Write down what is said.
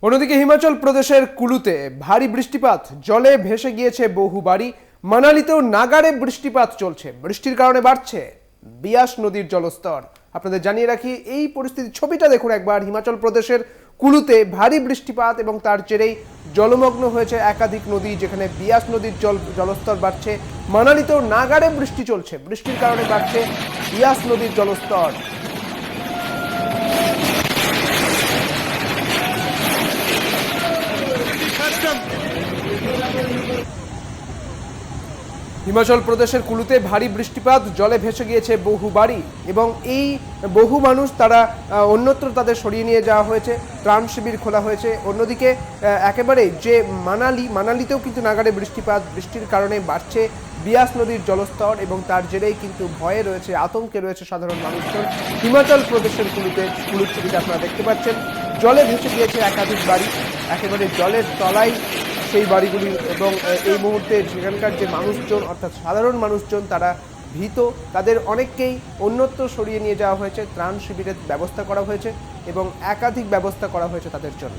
অন্যদিকে হিমাচল প্রদেশের কুলুতে ভারী বৃষ্টিপাত, জলে ভেসে গিয়েছে বহু বাড়ি। মানালিতেও নাগাড়ে বৃষ্টিপাত চলছে, বৃষ্টির কারণে বাড়ছে বিয়াস নদীর জলস্তর। আপনাদের জানিয়ে রাখি, এই পরিস্থিতির ছবিটা দেখুন একবার। হিমাচল প্রদেশের কুলুতে ভারী বৃষ্টিপাত এবং তার জেরেই জলমগ্ন হয়েছে একাধিক নদী, যেখানে বিয়াস নদীর জলস্তর বাড়ছে। মানালিতেও নাগাড়ে বৃষ্টি চলছে, বৃষ্টির কারণে বাড়ছে বিয়াস নদীর জলস্তর। হিমাচল প্রদেশের কুলুতে ভারী বৃষ্টিপাত, জলে ভেসে গিয়েছে বহু বাড়ি এবং এই বহু মানুষ তারা অন্যত্র তাদের সরিয়ে নিয়ে যাওয়া হয়েছে, ত্রাণ শিবির খোলা হয়েছে। অন্যদিকে একেবারে যে মানালিতেও কিন্তু নাগাড়ে বৃষ্টিপাত, বৃষ্টির কারণে বাড়ছে বিয়াস নদীর জলস্তর এবং তার জেরেই কিন্তু ভয়ে রয়েছে, আতঙ্কে রয়েছে সাধারণ মানুষজন। হিমাচল প্রদেশের কুলুর ছবিতে আপনারা দেখতে পাচ্ছেন, জলে ভেসে গিয়েছে একাধিক বাড়ি, একেবারে জলের তলায় সেই বাড়িগুলি। এবং এই মুহূর্তে সেখানকার যে মানুষজন, অর্থাৎ সাধারণ মানুষজন, তারা ভীত। তাদের অনেককেই অন্যত্র সরিয়ে নিয়ে যাওয়া হয়েছে, ত্রাণ শিবিরের ব্যবস্থা করা হয়েছে এবং একাধিক ব্যবস্থা করা হয়েছে তাদের জন্য।